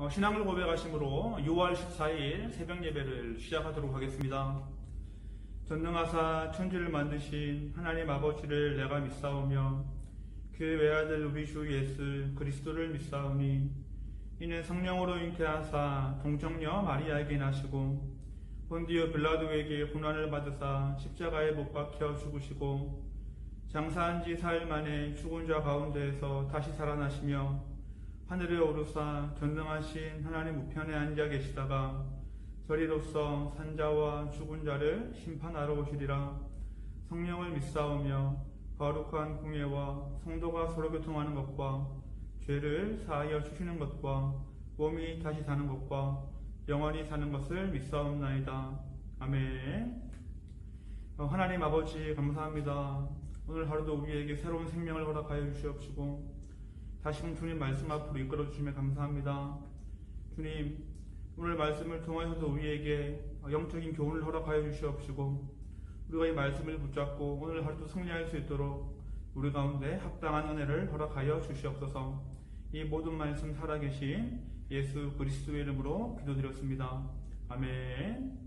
신앙을 고백하심으로 6월 14일 새벽 예배를 시작하도록 하겠습니다. 전능하사 천지를 만드신 하나님 아버지를 내가 믿사오며 그 외아들 우리 주 예수 그리스도를 믿사오니 이는 성령으로 잉태하사 동정녀 마리아에게 나시고 본디오 빌라도에게 고난을 받으사 십자가에 못 박혀 죽으시고 장사한 지 사흘 만에 죽은 자 가운데에서 다시 살아나시며 하늘에 오르사 전능하신 하나님 우편에 앉아 계시다가 저리로서 산자와 죽은 자를 심판하러 오시리라. 성령을 믿사오며 거룩한 공예와 성도가 서로 교통하는 것과 죄를 사하여 주시는 것과 몸이 다시 사는 것과 영원히 사는 것을 믿사옵나이다. 아멘. 하나님 아버지 감사합니다. 오늘 하루도 우리에게 새로운 생명을 허락하여 주시옵시고 다시금 주님 말씀 앞으로 이끌어 주시면 감사합니다. 주님, 오늘 말씀을 통하여서 우리에게 영적인 교훈을 허락하여 주시옵시고 우리가 이 말씀을 붙잡고 오늘 하루도 승리할 수 있도록 우리 가운데 합당한 은혜를 허락하여 주시옵소서. 이 모든 말씀 살아계신 예수 그리스도의 이름으로 기도드렸습니다. 아멘.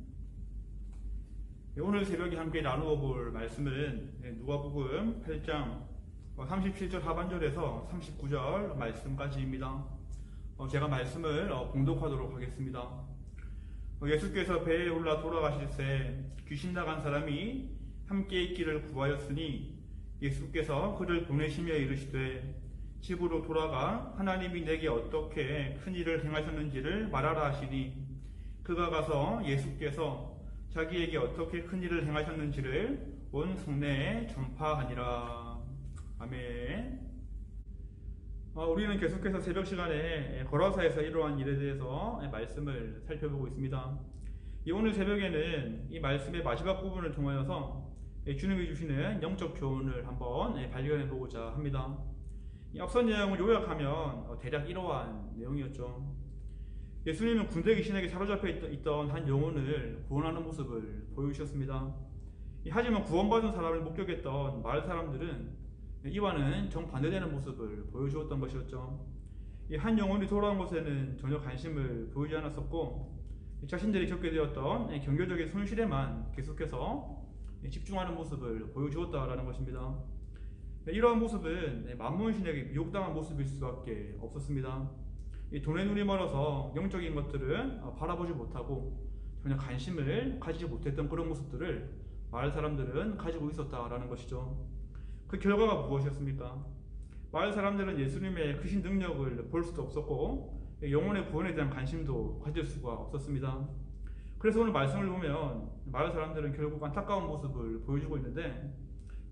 오늘 새벽에 함께 나누어 볼 말씀은 누가복음 8장 37절 하반절에서 39절 말씀까지입니다. 제가 말씀을 봉독하도록 하겠습니다. 예수께서 배에 올라 돌아가실새 귀신 나간 사람이 함께 있기를 구하였으니 예수께서 그를 보내시며 이르시되 집으로 돌아가 하나님이 내게 어떻게 큰 일을 행하셨는지를 말하라 하시니 그가 가서 예수께서 자기에게 어떻게 큰 일을 행하셨는지를 온 성내에 전파하니라. 아멘. 우리는 계속해서 새벽 시간에 거라사에서 이러한 일에 대해서 말씀을 살펴보고 있습니다. 오늘 새벽에는 이 말씀의 마지막 부분을 통하여서 주님이 주시는 영적 교훈을 한번 발견해 보고자 합니다. 앞선 내용을 요약하면 대략 이러한 내용이었죠. 예수님은 군대 귀신에게 사로잡혀 있던 한 영혼을 구원하는 모습을 보여주셨습니다. 하지만 구원받은 사람을 목격했던 마을 사람들은 이와는 정반대되는 모습을 보여주었던 것이었죠. 한 영혼이 돌아온 것에는 전혀 관심을 보이지 않았었고 자신들이 겪게 되었던 경제적인 손실에만 계속해서 집중하는 모습을 보여주었다라는 것입니다. 이러한 모습은 만몬신에게 미혹당한 모습일 수밖에 없었습니다. 돈에 눈이 멀어서 영적인 것들은 바라보지 못하고 전혀 관심을 가지지 못했던 그런 모습들을 마을 사람들은 가지고 있었다라는 것이죠. 그 결과가 무엇이었습니까? 마을 사람들은 예수님의 크신 능력을 볼 수도 없었고 영혼의 구원에 대한 관심도 가질 수가 없었습니다. 그래서 오늘 말씀을 보면 마을 사람들은 결국 안타까운 모습을 보여주고 있는데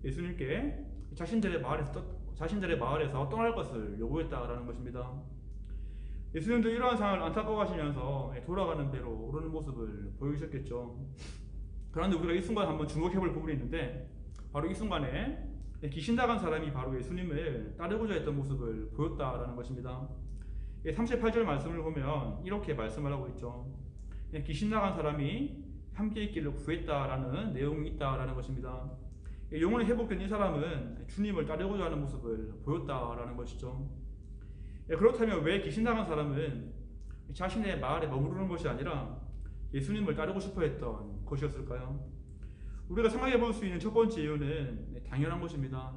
예수님께 자신들의 마을에서 떠날 것을 요구했다라는 것입니다. 예수님도 이러한 상황을 안타까워하시면서 돌아가는 배로 오르는 모습을 보여주셨겠죠. 그런데 우리가 이 순간 한번 주목해 볼 부분이 있는데 바로 이 순간에 귀신 나간 사람이 바로 예수님을 따르고자 했던 모습을 보였다라는 것입니다. 38절 말씀을 보면 이렇게 말씀을 하고 있죠. 귀신 나간 사람이 함께 있기를 구했다라는 내용이 있다라는 것입니다. 영혼이 회복된 이 사람은 주님을 따르고자 하는 모습을 보였다라는 것이죠. 그렇다면 왜 귀신 나간 사람은 자신의 마을에 머무르는 것이 아니라 예수님을 따르고 싶어 했던 것이었을까요? 우리가 생각해 볼 수 있는 첫 번째 이유는 당연한 것입니다.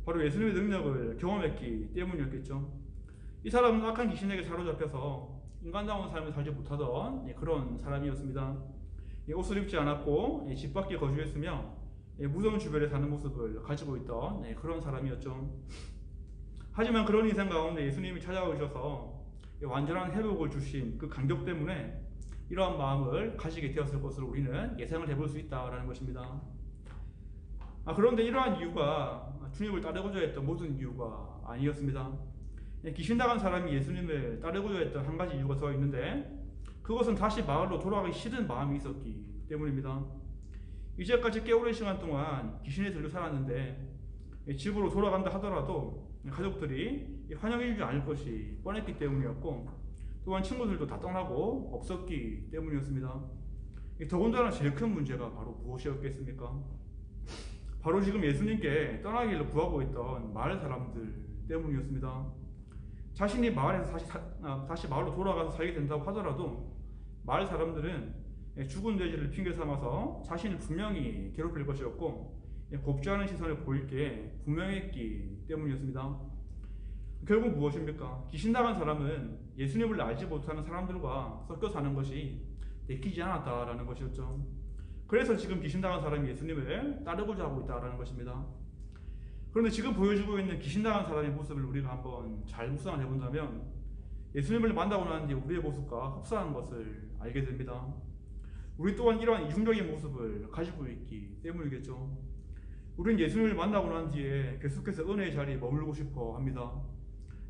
바로 예수님의 능력을 경험했기 때문이었겠죠. 이 사람은 악한 귀신에게 사로잡혀서 인간다운 삶을 살지 못하던 그런 사람이었습니다. 옷을 입지 않았고 집 밖에 거주했으며 무덤 주변에 사는 모습을 가지고 있던 그런 사람이었죠. 하지만 그런 인생 가운데 예수님이 찾아오셔서 완전한 회복을 주신 그 감격 때문에 이러한 마음을 가지게 되었을 것으로 우리는 예상을 해볼 수 있다라는 것입니다. 그런데 이러한 이유가 주님을 따르고자 했던 모든 이유가 아니었습니다. 귀신 나간 사람이 예수님을 따르고자 했던 한 가지 이유가 더 있는데 그것은 다시 마을로 돌아가기 싫은 마음이 있었기 때문입니다. 이제까지 꽤 오랜 시간 동안 귀신에 들려 살았는데 집으로 돌아간다 하더라도 가족들이 환영해주지 않을 것이 뻔했기 때문이었고 또한 친구들도 다 떠나고 없었기 때문이었습니다. 더군다나 제일 큰 문제가 바로 무엇이었겠습니까? 바로 지금 예수님께 떠나기를 구하고 있던 마을 사람들 때문이었습니다. 자신이 마을에서 다시 마을로 돌아가서 살게 된다고 하더라도 마을 사람들은 죽은 돼지를 핑계 삼아서 자신을 분명히 괴롭힐 것이었고 곱지 않은 시선을 보일 게 분명했기 때문이었습니다. 결국 무엇입니까? 귀신 나간 사람은 예수님을 알지 못하는 사람들과 섞여 사는 것이 내키지 않았다라는 것이었죠. 그래서 지금 귀신 나간 사람이 예수님을 따르고자 하고 있다라는 것입니다. 그런데 지금 보여주고 있는 귀신 나간 사람의 모습을 우리가 한번 잘 묵상을 해본다면 예수님을 만나고 난 뒤에 우리의 모습과 흡사한 것을 알게 됩니다. 우리 또한 이러한 이중적인 모습을 가지고 있기 때문이겠죠. 우리는 예수님을 만나고 난 뒤에 계속해서 은혜의 자리에 머물고 싶어 합니다.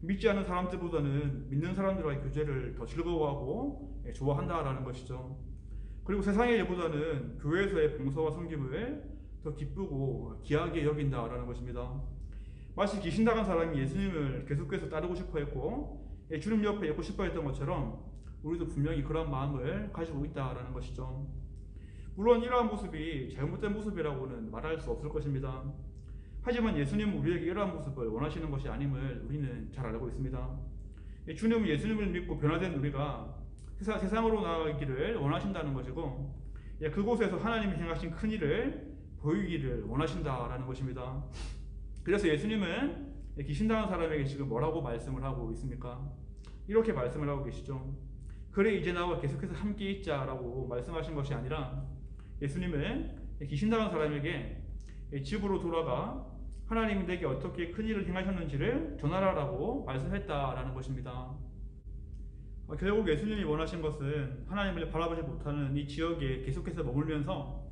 믿지 않는 사람들보다는 믿는 사람들과의 교제를 더 즐거워하고 좋아한다라는 것이죠. 그리고 세상의 일보다는 교회에서의 봉사와 섬김을 더 기쁘고 귀하게 여긴다라는 것입니다. 마치 귀신 나간 사람이 예수님을 계속해서 따르고 싶어 했고 주님 옆에 있고 싶어 했던 것처럼 우리도 분명히 그런 마음을 가지고 있다라는 것이죠. 물론 이러한 모습이 잘못된 모습이라고는 말할 수 없을 것입니다. 하지만 예수님은 우리에게 이러한 모습을 원하시는 것이 아님을 우리는 잘 알고 있습니다. 주님은 예수님을 믿고 변화된 우리가 세상으로 나아가기를 원하신다는 것이고 그곳에서 하나님이 행하신 큰 일을 보이기를 원하신다라는 것입니다. 그래서 예수님은 귀신당한 사람에게 지금 뭐라고 말씀을 하고 있습니까? 이렇게 말씀을 하고 계시죠. 그래 이제 나와 계속해서 함께 있자라고 말씀하신 것이 아니라 예수님은 귀신당한 사람에게 집으로 돌아가 하나님이 내게 어떻게 큰 일을 행하셨는지를 전하라라고 말씀했다라는 것입니다. 결국 예수님이 원하신 것은 하나님을 바라보지 못하는 이 지역에 계속해서 머물면서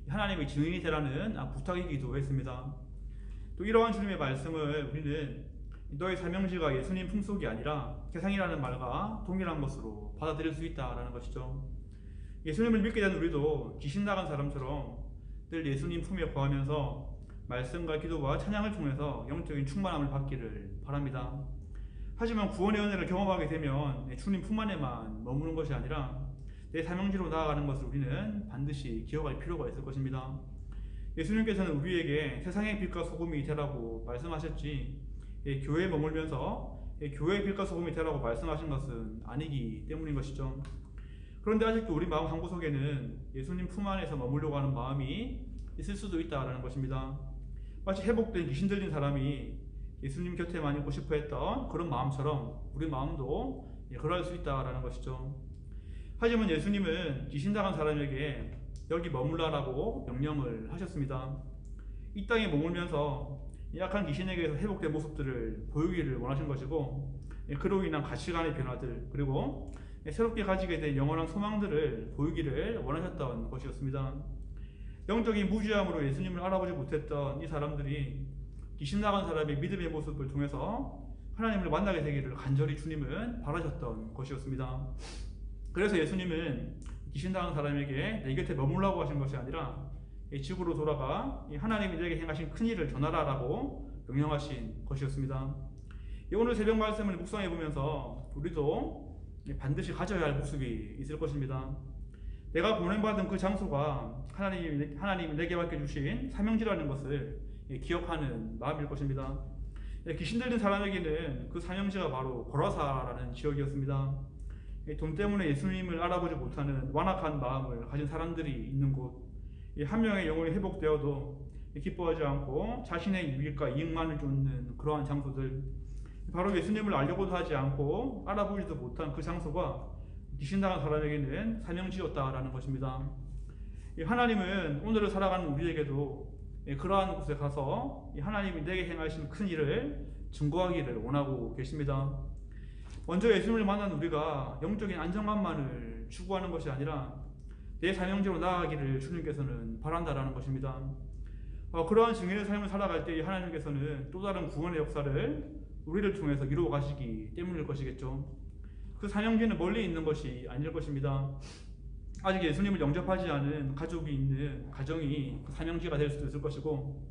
하나님의 증인이 되라는 부탁이기도 했습니다. 또 이러한 주님의 말씀을 우리는 너의 사명지가 예수님 풍속이 아니라 세상이라는 말과 동일한 것으로 받아들일 수 있다라는 것이죠. 예수님을 믿게 된 우리도 귀신 나간 사람처럼 늘 예수님 품에 거하면서 말씀과 기도와 찬양을 통해서 영적인 충만함을 받기를 바랍니다. 하지만 구원의 은혜를 경험하게 되면 주님 품 안에만 머무는 것이 아니라 내 사명지로 나아가는 것을 우리는 반드시 기억할 필요가 있을 것입니다. 예수님께서는 우리에게 세상의 빛과 소금이 되라고 말씀하셨지 교회에 머물면서 교회의 빛과 소금이 되라고 말씀하신 것은 아니기 때문인 것이죠. 그런데 아직도 우리 마음 한구석에는 예수님 품 안에서 머물려고 하는 마음이 있을 수도 있다는 것입니다. 마치 회복된 귀신 들린 사람이 예수님 곁에만 있고 싶어 했던 그런 마음처럼 우리 마음도 그럴 수 있다는 것이죠. 하지만 예수님은 귀신 나간 사람에게 여기 머물라라고 명령을 하셨습니다. 이 땅에 머물면서 약한 귀신에게서 회복된 모습들을 보이기를 원하신 것이고 그로 인한 가치관의 변화들 그리고 새롭게 가지게 된 영원한 소망들을 보이기를 원하셨던 것이었습니다. 영적인 무지함으로 예수님을 알아보지 못했던 이 사람들이 귀신 나간 사람의 믿음의 모습을 통해서 하나님을 만나게 되기를 간절히 주님은 바라셨던 것이었습니다. 그래서 예수님은 귀신 나간 사람에게 내 곁에 머물라고 하신 것이 아니라 집으로 돌아가 하나님이 내게 행하신 큰 일을 전하라라고 명령하신 것이었습니다. 오늘 새벽 말씀을 묵상해 보면서 우리도 반드시 가져야 할 모습이 있을 것입니다. 내가 보냄받은 그 장소가 하나님이 내게 맡겨주신 사명지라는 것을 기억하는 마음일 것입니다. 귀신 들린 사람에게는 그 사명지가 바로 고라사라는 지역이었습니다. 돈 때문에 예수님을 알아보지 못하는 완악한 마음을 가진 사람들이 있는 곳, 한 명의 영혼이 회복되어도 기뻐하지 않고 자신의 유익과 이익만을 쫓는 그러한 장소들, 바로 예수님을 알려고도 하지 않고 알아보지도 못한 그 장소가 귀신 나간 사람에게는 사명지였다라는 것입니다. 하나님은 오늘을 살아가는 우리에게도 그러한 곳에 가서 하나님이 내게 행하신 큰 일을 증거하기를 원하고 계십니다. 먼저 예수님을 만난 우리가 영적인 안정감만을 추구하는 것이 아니라 내 사명지로 나아가기를 주님께서는 바란다라는 것입니다. 그러한 증인의 삶을 살아갈 때 하나님께서는 또 다른 구원의 역사를 우리를 통해서 이루어 가시기 때문일 것이겠죠. 그 사명지는 멀리 있는 것이 아닐 것입니다. 아직 예수님을 영접하지 않은 가족이 있는 가정이 그 사명지가 될 수도 있을 것이고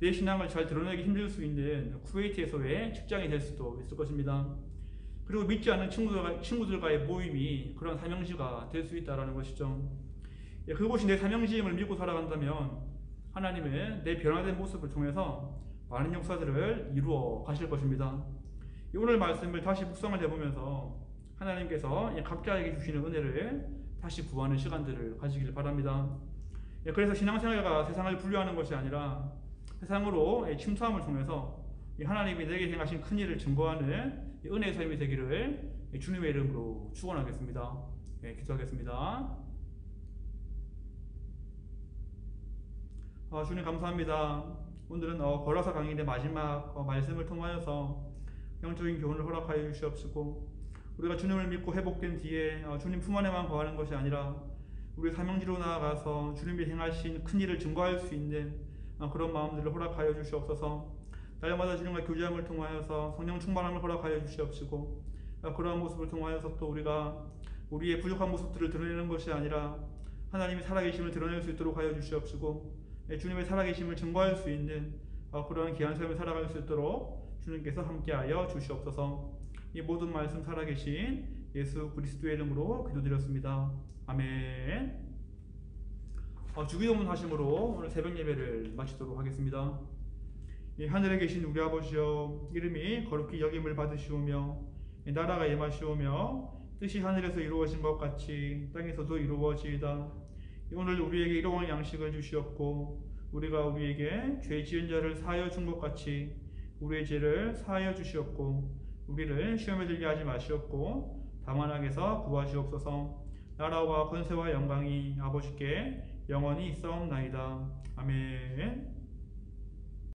내 신앙을 잘 드러내기 힘들 수 있는 쿠웨이트에서의 직장이 될 수도 있을 것입니다. 그리고 믿지 않는 친구들과의 모임이 그런 사명지가 될 수 있다는 것이죠. 그곳이 내 사명지임을 믿고 살아간다면 하나님은 내 변화된 모습을 통해서 많은 역사들을 이루어 가실 것입니다. 오늘 말씀을 다시 묵상을 해보면서 하나님께서 각자에게 주시는 은혜를 다시 구하는 시간들을 가지길 바랍니다. 그래서 신앙생활가 세상을 분류하는 것이 아니라 세상으로 침투함을 통해서 하나님이 내게 행하신 큰 일을 증거하는 은혜의 삶이 되기를 주님의 이름으로 축원하겠습니다. 기도하겠습니다. 주님 감사합니다. 오늘은 거라사 강의의 마지막 말씀을 통하여서 영적인 교훈을 허락하여 주시옵시고, 우리가 주님을 믿고 회복된 뒤에 주님 품 안에만 거하는 것이 아니라 우리 사명지로 나아가서 주님이 행하신 큰 일을 증거할 수 있는 그런 마음들을 허락하여 주시옵소서. 날마다 주님과 교제함을 통하여서 성령 충만함을 허락하여 주시옵시고, 그러한 모습을 통하여서 또 우리가 우리의 부족한 모습들을 드러내는 것이 아니라 하나님이 살아계심을 드러낼 수 있도록 하여 주시옵시고, 주님의 살아계심을 증거할 수 있는 그러한 귀한 삶을 살아갈 수 있도록 주님께서 함께하여 주시옵소서. 이 모든 말씀 살아계신 예수 그리스도의 이름으로 기도드렸습니다. 아멘. 주기도문 하심으로 오늘 새벽 예배를 마치도록 하겠습니다. 하늘에 계신 우리 아버지여, 이름이 거룩히 여김을 받으시오며 나라가 임하시오며 뜻이 하늘에서 이루어진 것 같이 땅에서도 이루어지이다. 오늘 우리에게 일용할 양식을 주시옵고, 우리가 우리에게 죄 지은 자를 사하여 준 것 같이 우리의 죄를 사하여 주시옵고, 우리를 시험에 들게 하지 마시옵고 다만 악에서 구하시옵소서. 나라와 권세와 영광이 아버지께 영원히 있사옵나이다. 아멘.